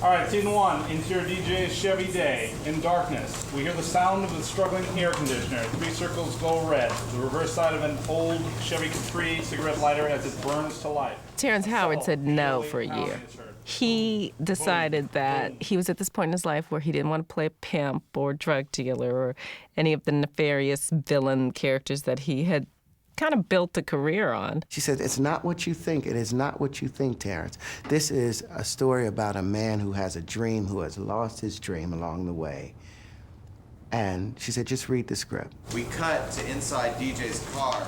All right, scene one, interior DJ Chevy Day. In darkness, we hear the sound of the struggling air conditioner. 3 circles glow red. The reverse side of an old Chevy Capri cigarette lighter as it burns to life. Terrence Howard said no for a year. He decided that he was at this point in his life where he didn't want to play a pimp or drug dealer or any of the nefarious villain characters that he had kind of built a career on. She said, it's not what you think. It is not what you think, Terrence. This is a story about a man who has a dream, who has lost his dream along the way. And she said, just read the script. We cut to inside DJ's car.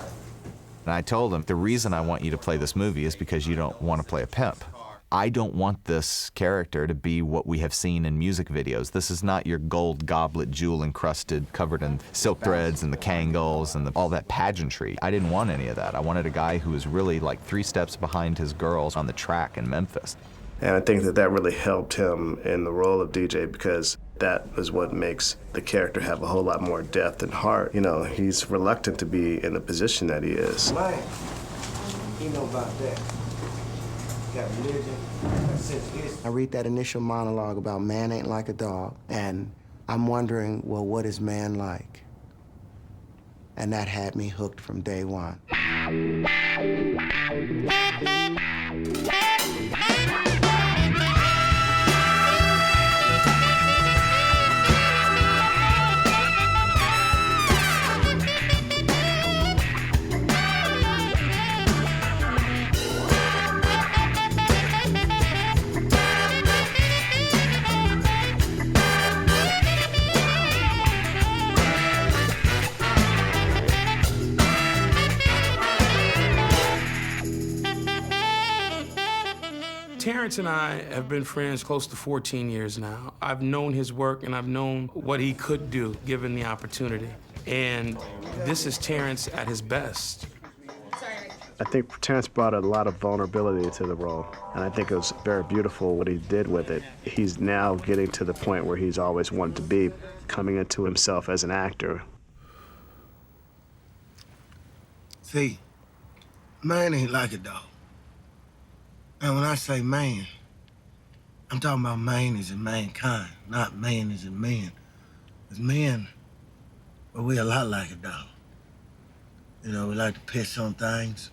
And I told him, the reason I want you to play this movie is because you don't want to play a pimp. I don't want this character to be what we have seen in music videos. This is not your gold goblet, jewel-encrusted, covered in silk threads and the Kangol and all that pageantry. I didn't want any of that. I wanted a guy who was really like 3 steps behind his girls on the track in Memphis. And I think that that really helped him in the role of DJ because that is what makes the character have a whole lot more depth and heart. You know, he's reluctant to be in the position that he is. Man, you know about that. Got religion, got sense of history. I read that initial monologue about man ain't like a dog, and I'm wondering, well, what is man like? And that had me hooked from day one. Terrence and I have been friends close to 14 years now. I've known his work and I've known what he could do given the opportunity. And this is Terrence at his best. I think Terrence brought a lot of vulnerability to the role, and I think it was very beautiful what he did with it. He's now getting to the point where he's always wanted to be, coming into himself as an actor. See, man ain't like a dog. And when I say man, I'm talking about man as in mankind, not man as in men. As men, well, we're a lot like a dog. You know, we like to piss on things,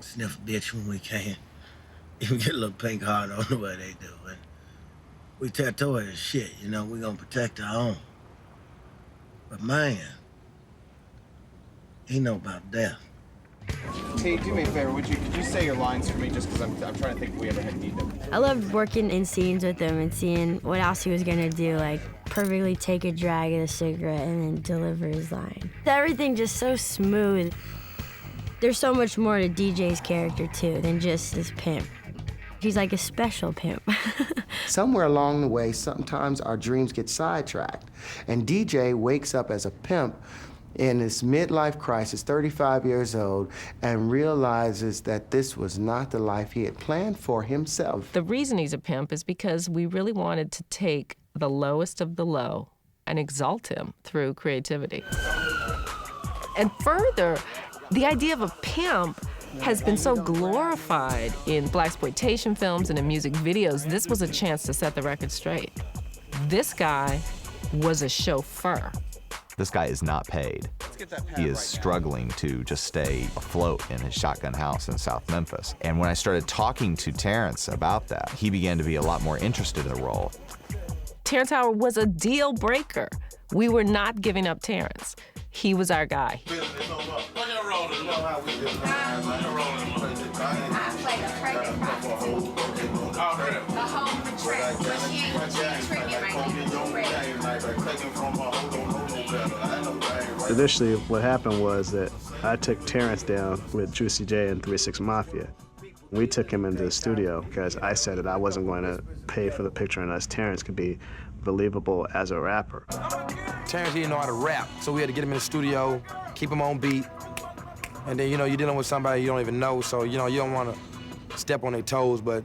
sniff a bitch when we can, even get a little pink heart on the way they do. And we tattoo it as shit, you know, we're gonna protect our own. But man, he know about death. Hey, do me a favor, could you say your lines for me just because I'm trying to think if we ever had need them. I loved working in scenes with him and seeing what else he was gonna do, like perfectly take a drag of the cigarette and then deliver his line. Everything just so smooth. There's so much more to DJ's character too than just this pimp. He's like a special pimp. Somewhere along the way, sometimes our dreams get sidetracked, and DJ wakes up as a pimp in his midlife crisis, 35 years old, and realizes that this was not the life he had planned for himself. The reason he's a pimp is because we really wanted to take the lowest of the low and exalt him through creativity. And further, the idea of a pimp has been so glorified in blaxploitation films and in music videos. This was a chance to set the record straight. This guy was a chauffeur. This guy is not paid. He is struggling to just stay afloat in his shotgun house in South Memphis. And when I started talking to Terrence about that, he began to be a lot more interested in the role. Terrence Howard was a deal breaker. We were not giving up Terrence. He was our guy. Initially, what happened was that I took Terrence down with Juicy J and 3-6 Mafia. We took him into the studio because I said that I wasn't going to pay for the picture unless Terrence could be believable as a rapper. Terrence didn't know how to rap, so we had to get him in the studio, keep him on beat, and then, you know, you're dealing with somebody you don't even know, so, you know, you don't want to step on their toes, but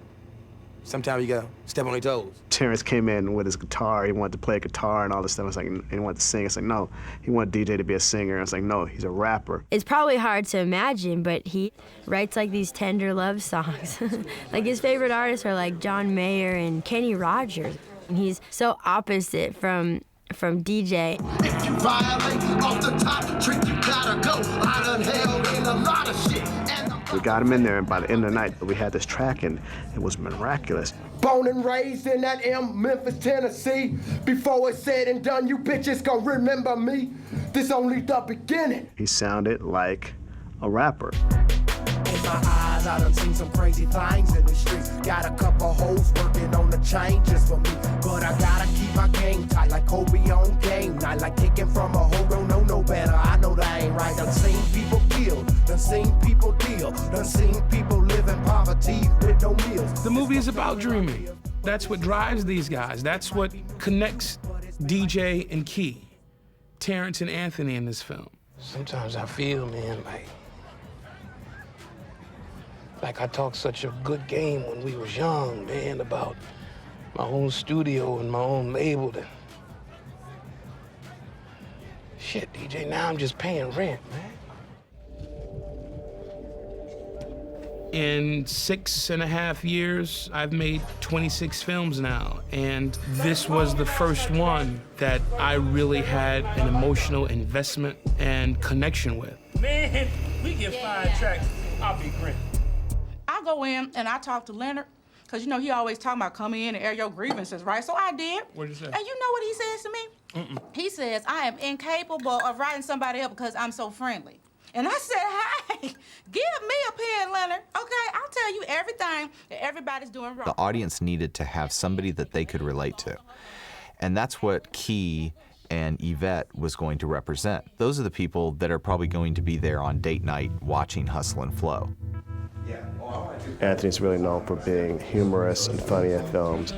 Sometimes you gotta step on your toes. Terrence came in with his guitar. He wanted to play guitar and all this stuff. I was like, he wanted to sing. It's like, no. He wanted DJ to be a singer. I was like, no, he's a rapper. It's probably hard to imagine, but he writes like these tender love songs. Like his favorite artists are like John Mayer and Kenny Rogers. And he's so opposite from DJ. If you violate off the top trick, you gotta go. I done held in a lot of shit. We got him in there, and by the end of the night, we had this track, and it was miraculous. Born and raised in that Memphis, Tennessee. Before it's said and done, you bitches gon' remember me. This only the beginning. He sounded like a rapper. In my eyes, I done seen some crazy things in the streets. Got a couple hoes working on the changes for me. But I gotta keep my game tight like Kobe on game night. Like kicking from a hoe, don't know no better. I know that ain't right. Done seen people killed, done seen people deal, done seen people live in poverty with no meals. The movie is about dreaming. That's what drives these guys. That's what connects DJ and Key, Terrence and Anthony in this film. Sometimes I feel, man, like I talked such a good game when we was young, man, about my own studio and my own label. Shit, DJ, now I'm just paying rent, man. In 6.5 years, I've made 26 films now, and this was the first one that I really had an emotional investment and connection with. Man, we get 5 tracks, I'll be great. I go in and I talk to Leonard, because you know he always talking about coming in and air your grievances, right? So I did. What'd you say? And you know what he says to me? He says, I am incapable of writing somebody up because I'm so friendly. And I said, hey, give me a pen, Leonard, okay? I'll tell you everything that everybody's doing wrong. The audience needed to have somebody that they could relate to. And that's what Key and Yvette was going to represent. Those are the people that are probably going to be there on date night watching Hustle and Flow. Anthony's really known for being humorous and funny in films.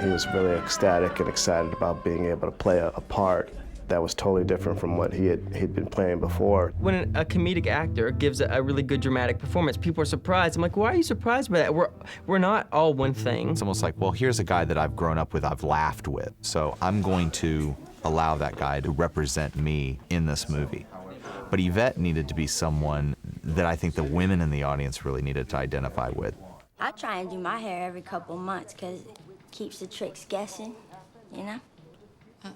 He was really ecstatic and excited about being able to play a part that was totally different from what he'd been playing before. When a comedic actor gives a really good dramatic performance, people are surprised. I'm like, why are you surprised by that? We're not all one thing. It's almost like, well, here's a guy that I've grown up with, I've laughed with, so I'm going to allow that guy to represent me in this movie. But Yvette needed to be someone that I think the women in the audience really needed to identify with. I try and do my hair every couple months because it keeps the tricks guessing, you know?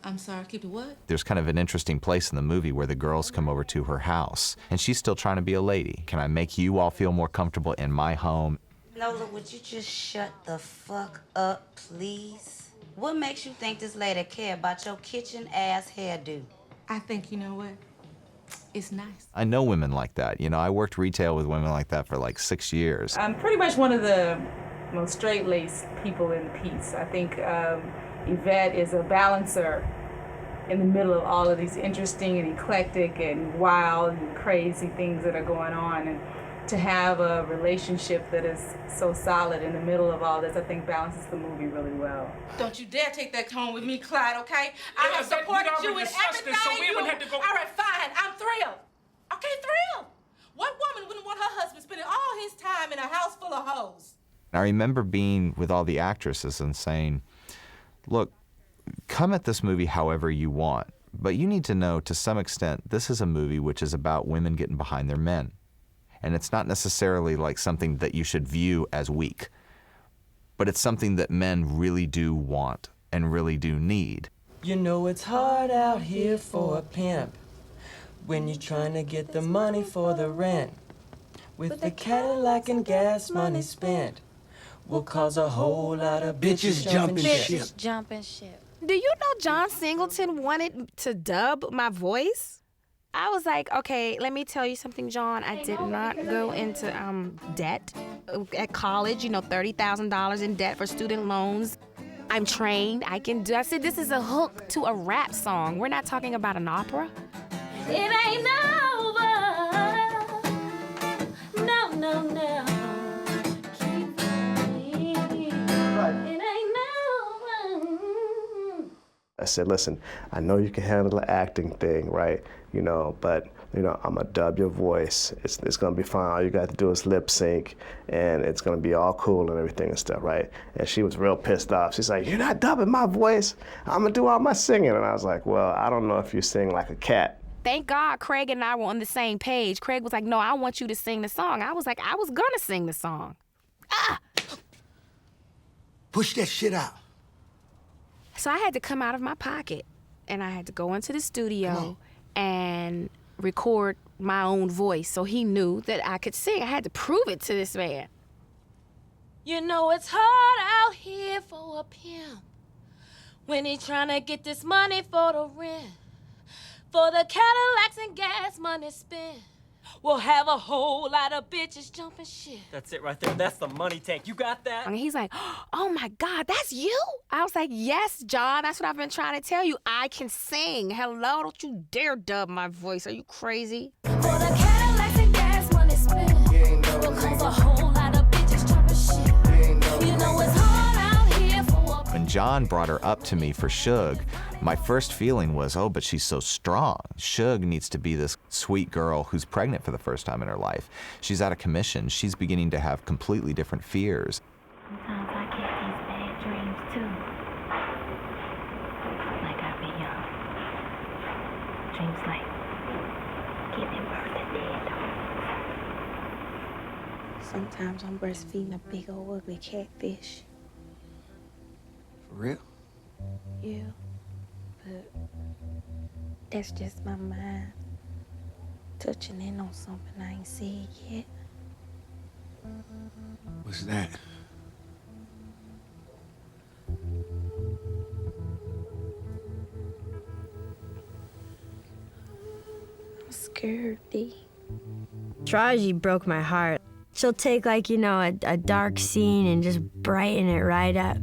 I'm sorry, keep the what? There's kind of an interesting place in the movie where the girls come over to her house, and she's still trying to be a lady. Can I make you all feel more comfortable in my home? Nola, would you just shut the fuck up, please? What makes you think this lady care about your kitchen-ass hairdo? I think, you know what? It's nice. I know women like that. You know, I worked retail with women like that for like 6 years. I'm pretty much one of the most straight-laced people in the piece. I think Yvette is a balancer in the middle of all of these interesting and eclectic and wild and crazy things that are going on. And to have a relationship that is so solid in the middle of all this, I think balances the movie really well. Don't you dare take that tone with me, Clyde, okay? I have supported you in everything All right, fine, I'm thrilled. Okay, thrilled. What woman wouldn't want her husband spending all his time in a house full of hoes? I remember being with all the actresses and saying, look, come at this movie however you want, but you need to know to some extent this is a movie which is about women getting behind their men. And it's not necessarily like something that you should view as weak, but it's something that men really do want and really do need. You know it's hard out here for a pimp when you're trying to get the money for the rent. With the Cadillac and gas money spent, will cause a whole lot of bitches jumping ship. Bitches jumping ship. Do you know John Singleton wanted to dub my voice? I was like, okay, let me tell you something, John. I did not go into debt at college, you know, $30,000 in debt for student loans. I'm trained, I can do. I said, this is a hook to a rap song. We're not talking about an opera. It ain't over. No, no, no. Keep it ain't over. I said, listen, I know you can handle the acting thing, right? you know, but, you know, I'm gonna dub your voice. It's gonna be fine. All you got to do is lip sync, and it's gonna be all cool and everything and stuff, right? And she was real pissed off. She's like, you're not dubbing my voice. I'm gonna do all my singing. And I was like, well, I don't know if you sing like a cat. Thank God Craig and I were on the same page. Craig was like, no, I want you to sing the song. I was like, I was gonna sing the song. Push that shit out. So I had to come out of my pocket, and I had to go into the studio and record my own voice so he knew that I could sing. I had to prove it to this man. You know it's hard out here for a pimp when he tryna get this money for the rent, for the Cadillacs and gas money spent. We'll have a whole lot of bitches jumping shit. That's it right there. That's the money tank. You got that? And he's like, oh my God, that's you? I was like, yes, John, that's what I've been trying to tell you. I can sing. Hello, don't you dare dub my voice. Are you crazy? For the Cadillacs and gas money spent. We'll cause a whole lot of bitches jumping shit. You know it's hard out here for a When John brought her up to me for Suge, my first feeling was, oh, but she's so strong. Suge needs to be this sweet girl who's pregnant for the first time in her life. She's out of commission. She's beginning to have completely different fears. Sometimes I get these bad dreams too. Like I be young. Dreams like giving birth to dead dogs. Sometimes I'm breastfeeding a big old ugly catfish. For real? Yeah. But that's just my mind touching in on something I ain't said yet. What's that? I'm scared, D. Taraji broke my heart. She'll take, like, you know, a dark scene and just brighten it right up.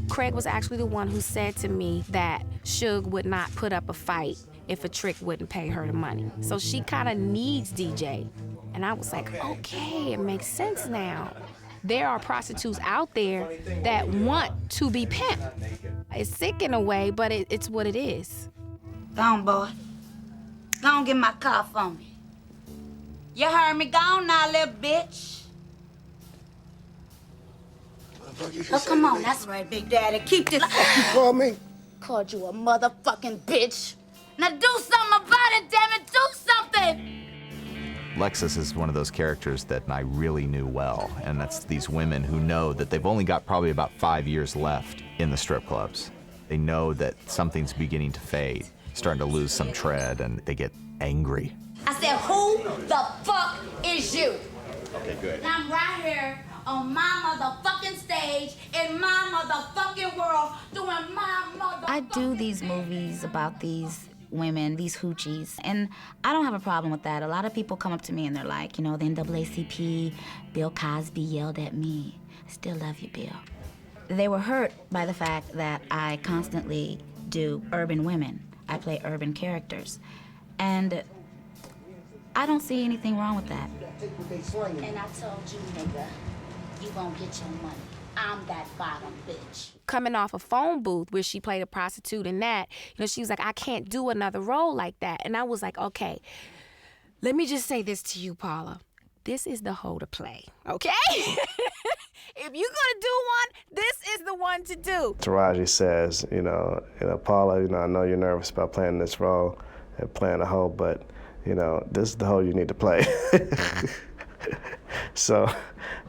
Craig was actually the one who said to me that Suge would not put up a fight if a trick wouldn't pay her the money. So she kind of needs DJ. And I was like, okay, it makes sense now. There are prostitutes out there that want to be pimped. It's sick in a way, but it's what it is. Go on, boy. Go on, get my car for me. You heard me. Go on now, little bitch. Oh, come on. That's right, Big Daddy. Keep this. You call me? Called you a motherfucking bitch. Now do something about it, damn it. Do something. Lexus is one of those characters that I really knew well, and that's these women who know that they've only got probably about 5 years left in the strip clubs. They know that something's beginning to fade, starting to lose some tread, and they get angry. I said, who the fuck is you? Okay, good. And I'm right here on my motherfucking stage in my motherfucking world doing my motherfucking I do these movies about these women, these hoochies, and I don't have a problem with that. A lot of people come up to me and they're like, you know, the NAACP, Bill Cosby yelled at me. I still love you, Bill. They were hurt by the fact that I constantly do urban women. I play urban characters. And I don't see anything wrong with that. And I told you, nigga, you gonna get your money. I'm that bottom bitch. Coming off a phone booth where she played a prostitute and that, you know, she was like, I can't do another role like that. And I was like, okay, let me just say this to you, Paula. This is the hoe to play, okay? If you're gonna do one, this is the one to do. Taraji says, you know, Paula, you know, I know you're nervous about playing this role and playing a hoe, but, you know, this is the hoe you need to play. So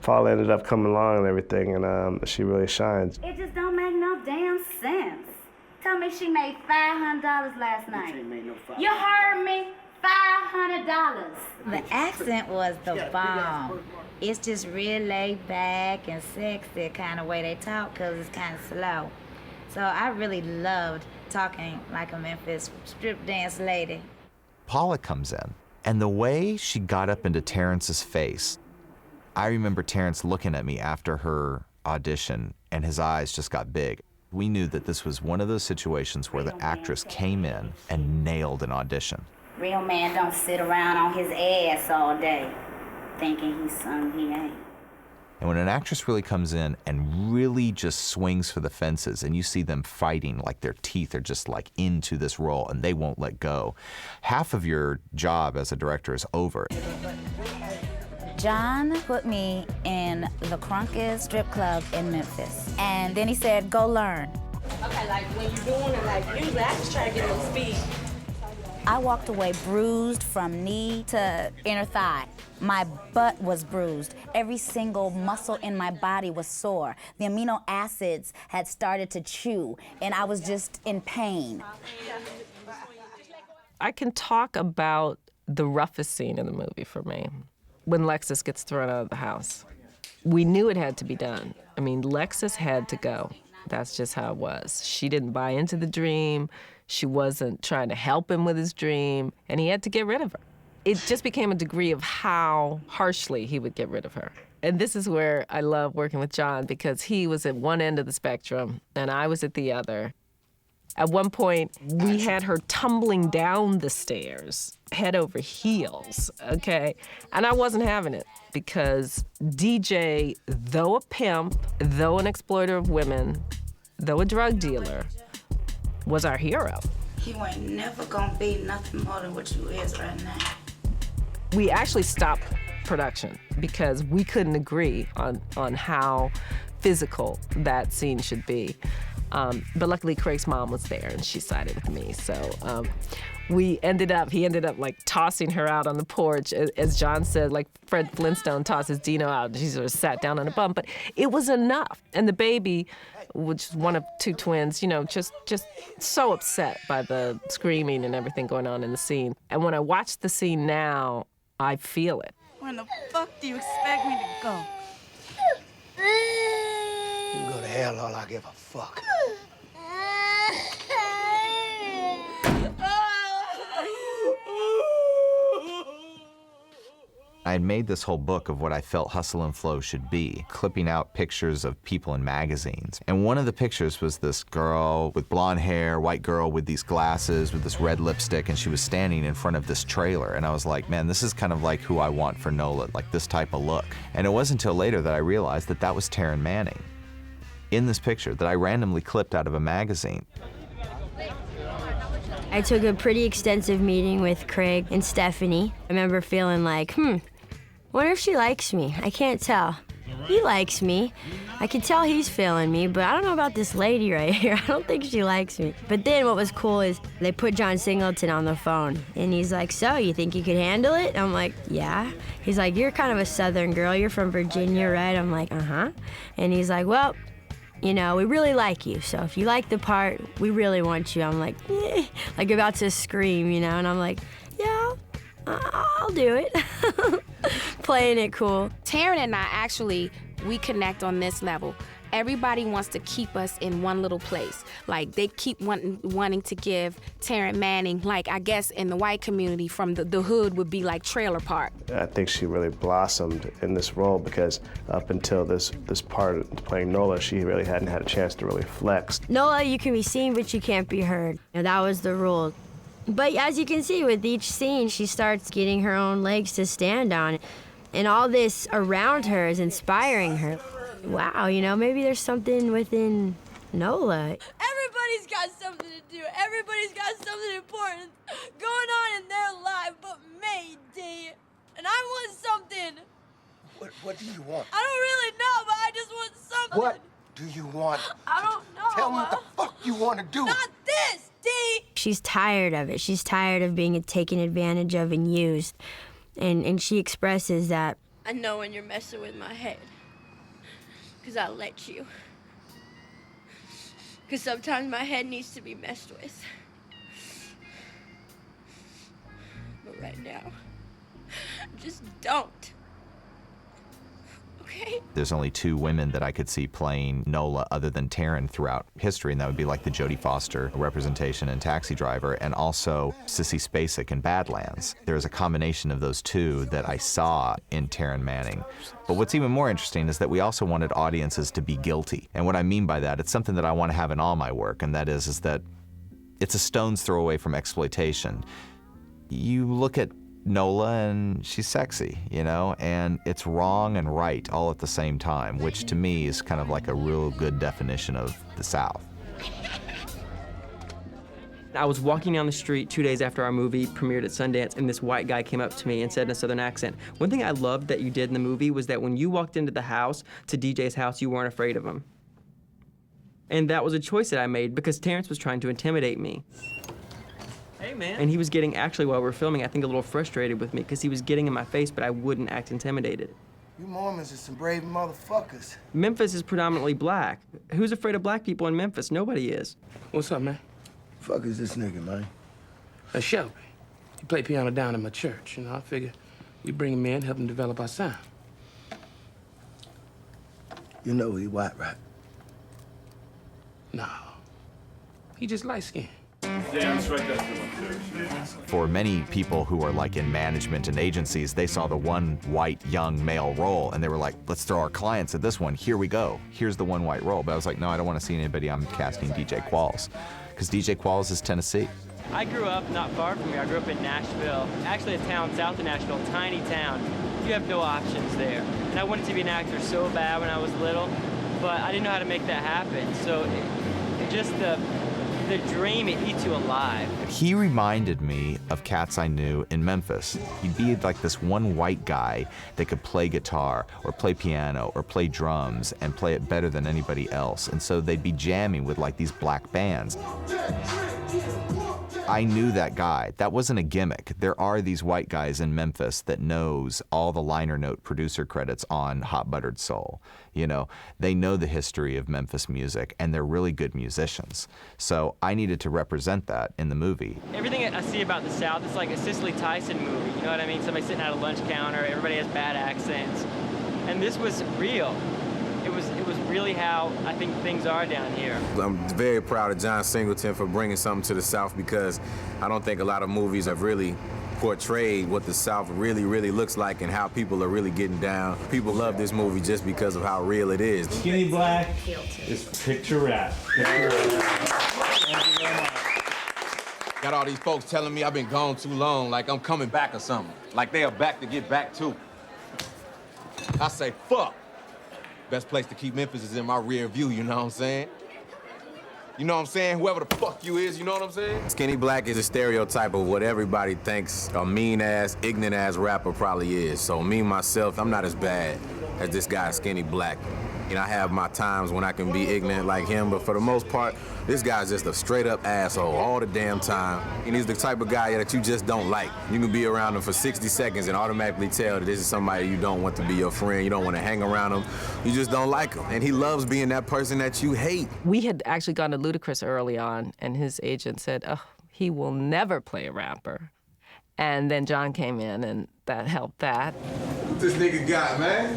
Paula ended up coming along and everything, and she really shines. It just don't make no damn sense. Tell me she made $500 last night. You heard me? $500. The accent was the bomb. It's just real laid back and sexy kind of way they talk because it's kind of slow. So I really loved talking like a Memphis strip dance lady. Paula comes in, and the way she got up into Terrence's face, I remember Terrence looking at me after her audition, and his eyes just got big. We knew that this was one of those situations where the actress came in and nailed an audition. Real man don't sit around on his ass all day thinking he's something he ain't. And when an actress really comes in and really just swings for the fences, and you see them fighting like their teeth are just like into this role and they won't let go, half of your job as a director is over. John put me in the crunkest strip club in Memphis. And then he said, go learn. Okay, like when you're doing it, like usually I just try to get on speed. I walked away bruised from knee to inner thigh. My butt was bruised. Every single muscle in my body was sore. The amino acids had started to chew, and I was just in pain. I can talk about the roughest scene in the movie for me, when Lexus gets thrown out of the house. We knew it had to be done. I mean, Lexus had to go. That's just how it was. She didn't buy into the dream. She wasn't trying to help him with his dream, and he had to get rid of her. It just became a degree of how harshly he would get rid of her. And this is where I love working with John, because he was at one end of the spectrum, and I was at the other. At one point, we had her tumbling down the stairs, head over heels, okay? And I wasn't having it, because DJ, though a pimp, though an exploiter of women, though a drug dealer, was our hero. You ain't never gonna be nothing more than what you is right now. We actually stopped production because we couldn't agree on how physical that scene should be. But luckily Craig's mom was there and she sided with me. So he ended up like tossing her out on the porch, as John said, like Fred Flintstone tosses Dino out, and she sort of sat down on a bump. But it was enough. And the baby, which is one of two twins, just so upset by the screaming and everything going on in the scene. And when I watch the scene now, I feel it. When the fuck do you expect me to go? You can go to hell, all I give a fuck. I had made this whole book of what I felt Hustle and Flow should be, clipping out pictures of people in magazines. And one of the pictures was this girl with blonde hair, white girl with these glasses, with this red lipstick, and she was standing in front of this trailer. And I was like, man, this is kind of like who I want for Nola, like this type of look. And it wasn't until later that I realized that that was Taryn Manning in this picture that I randomly clipped out of a magazine. I took a pretty extensive meeting with Craig and Stephanie. I remember feeling like, wonder if she likes me. I can't tell. He likes me. I can tell he's feeling me, but I don't know about this lady right here. I don't think she likes me. But then what was cool is they put John Singleton on the phone, and he's like, so, you think you could handle it? I'm like, yeah. He's like, you're kind of a Southern girl. You're from Virginia, right? I'm like, uh-huh. And he's like, well, we really like you, so if you like the part, we really want you. I'm like, eh, like about to scream, and I'm like, yeah, I'll do it. Playing it cool. Taryn and I actually, we connect on this level. Everybody wants to keep us in one little place. Like, they keep wanting to give Taryn Manning, like, I guess in the white community from the hood would be like trailer park. I think she really blossomed in this role because up until this part playing Nola, she really hadn't had a chance to really flex. Nola, you can be seen, but you can't be heard. That was the rule. But as you can see, with each scene, she starts getting her own legs to stand on. And all this around her is inspiring her. Wow, maybe there's something within Nola. Everybody's got something to do. Everybody's got something important going on in their life but me, D. And I want something. What do you want? I don't really know, but I just want something. What do you want? I don't know. Tell me what the fuck you want to do. Not this, D. She's tired of it. She's tired of being taken advantage of and used. And she expresses that. I know when you're messing with my head. Because I let you. Because sometimes my head needs to be messed with. But right now, just don't. Okay? There's only two women that I could see playing Nola other than Taryn throughout history, and that would be like the Jodie Foster representation in Taxi Driver, and also Sissy Spacek in Badlands. There's a combination of those two that I saw in Taryn Manning. But what's even more interesting is that we also wanted audiences to be guilty. And what I mean by that, it's something that I want to have in all my work, and that is that it's a stone's throw away from exploitation. You look at Nola and she's sexy, you know, and it's wrong and right all at the same time, which to me is kind of like a real good definition of the South. I was walking down the street 2 days after our movie premiered at Sundance, and this white guy came up to me and said in a Southern accent, "One thing I loved that you did in the movie was that when you walked into the house, to DJ's house, you weren't afraid of him." And that was a choice that I made because Terrence was trying to intimidate me. Hey, man. And he was getting, actually, while we were filming, I think a little frustrated with me because he was getting in my face, but I wouldn't act intimidated. You Mormons are some brave motherfuckers. Memphis is predominantly black. Who's afraid of black people in Memphis? Nobody is. What's up, man? Fuck is this nigga, man? That's Shelby. He played piano down in my church. You know, I figure we bring him in, help him develop our sound. You know he white, right? No. He just light-skinned. For many people who are like in management and agencies, they saw the one white young male role and they were like, let's throw our clients at this one. Here we go. Here's the one white role. But I was like, no, I don't want to see anybody. I'm casting DJ Qualls. Because DJ Qualls is Tennessee. I grew up not far from here. I grew up in Nashville, actually a town south of Nashville, tiny town. You have no options there. And I wanted to be an actor so bad when I was little, but I didn't know how to make that happen. So just the dream, it eats you alive. He reminded me of cats I knew in Memphis. He'd be like this one white guy that could play guitar or play piano or play drums and play it better than anybody else. And so they'd be jamming with like these black bands. I knew that guy. That wasn't a gimmick. There are these white guys in Memphis that knows all the liner note producer credits on Hot Buttered Soul. You know, they know the history of Memphis music and they're really good musicians. So I needed to represent that in the movie. Everything I see about the South is like a Cicely Tyson movie. You know what I mean? Somebody sitting at a lunch counter, everybody has bad accents. And this was real. It was really how I think things are down here. I'm very proud of John Singleton for bringing something to the South because I don't think a lot of movies have really portrayed what the South really, really looks like and how people are really getting down. People love this movie just because of how real it is. Skinny Black is picture rap. Got all these folks telling me I've been gone too long, like I'm coming back or something. Like they are back to get back too. I say, fuck. Best place to keep Memphis is in my rear view, you know what I'm saying? You know what I'm saying? Whoever the fuck you is, you know what I'm saying? Skinny Black is a stereotype of what everybody thinks a mean-ass, ignorant-ass rapper probably is. So me, myself, I'm not as bad as this guy, Skinny Black. You know, I have my times when I can be ignorant like him, but for the most part, this guy's just a straight-up asshole all the damn time. And he's the type of guy that you just don't like. You can be around him for 60 seconds and automatically tell that this is somebody you don't want to be your friend, you don't want to hang around him, you just don't like him. And he loves being that person that you hate. We had actually gone to Ludacris early on, and his agent said, oh, he will never play a rapper. And then John came in, and that helped that. What this nigga got, man?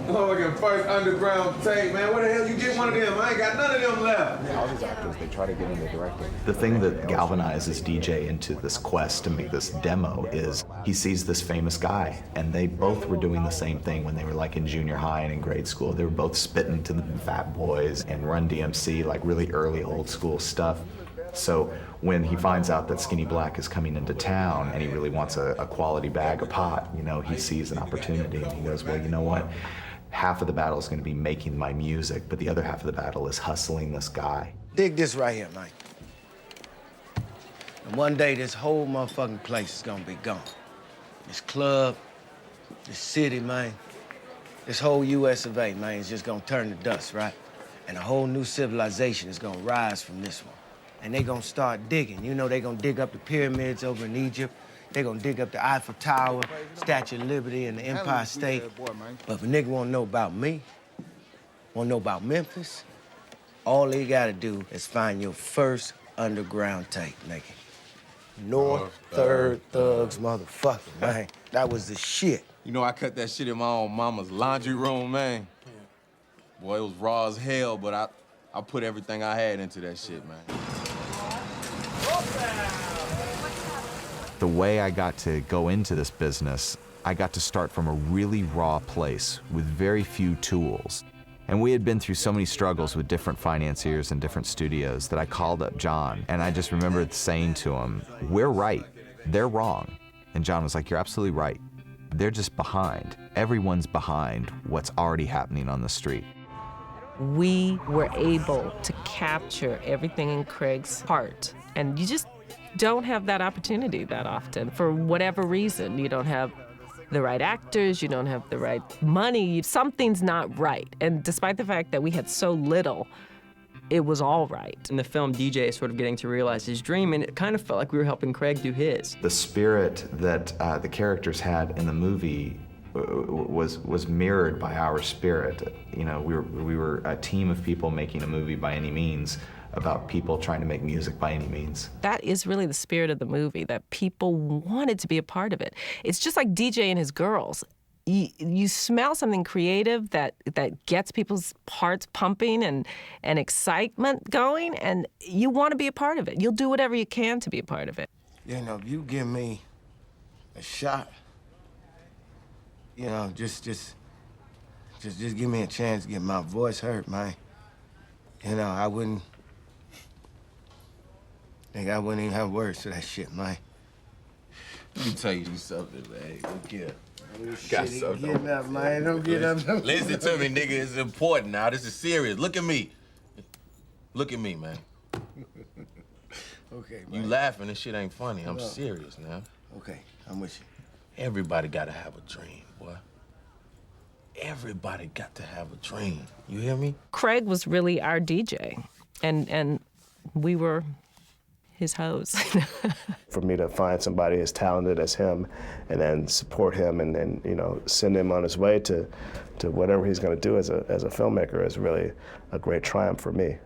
Logan, first underground tape, man. Where the hell you get one of them? I ain't got none of them left. All these actors, they try to get into directing. The thing that galvanizes DJ into this quest to make this demo is he sees this famous guy, and they both were doing the same thing when they were like in junior high and in grade school. They were both spitting to the Fat Boys and Run DMC, like really early old school stuff. So when he finds out that Skinny Black is coming into town and he really wants a quality bag of pot, you know, he sees an opportunity and he goes, well, you know what? Half of the battle is going to be making my music, but the other half of the battle is hustling this guy. Dig this right here, Mike. And one day, this whole motherfucking place is gonna be gone. This club, this city, man, this whole US of A, man, is just gonna turn to dust, right? And a whole new civilization is gonna rise from this one. And they gonna start digging. You know, they gonna dig up the pyramids over in Egypt. They're gonna dig up the Eiffel Tower, Statue of Liberty, and the Empire State. But if a nigga wanna know about me, wanna know about Memphis, all they gotta do is find your first underground tape, nigga. North Third Thugs, motherfucker, man. That was the shit. You know, I cut that shit in my own mama's laundry room, man. Boy, it was raw as hell, but I put everything I had into that shit, man. The way I got to go into this business, I got to start from a really raw place with very few tools. And we had been through so many struggles with different financiers and different studios that I called up John, and I just remembered saying to him, we're right. they're wrong. And John was like, you're absolutely right. They're just behind. Everyone's behind what's already happening on the street. We were able to capture everything in Craig's heart. And you just don't have that opportunity that often. For whatever reason, you don't have the right actors, you don't have the right money, something's not right. And despite the fact that we had so little, it was all right. In the film, DJ is sort of getting to realize his dream, and it kind of felt like we were helping Craig do his. The spirit that the characters had in the movie was mirrored by our spirit. You know, we were a team of people making a movie by any means, about people trying to make music by any means. That is really the spirit of the movie, that people wanted to be a part of it. It's just like DJ and his girls. You smell something creative that gets people's hearts pumping and excitement going, and you want to be a part of it. You'll do whatever you can to be a part of it. You know, if you give me a shot, you know, just give me a chance to get my voice heard, man. You know, I wouldn't even have words to that shit, man. Let me tell you something, man. Look here. Got something. Get up, man. Don't get up. Listen to me, nigga. It's important now. This is serious. Look at me. Look at me, man. Okay, man. You laughing, this shit ain't funny. I'm serious now. Okay, I'm with you. Everybody gotta have a dream, boy. Everybody got to have a dream. You hear me? Craig was really our DJ, and we were his hoes. For me to find somebody as talented as him and then support him and then, you know, send him on his way to whatever he's going to do as a filmmaker is really a great triumph for me.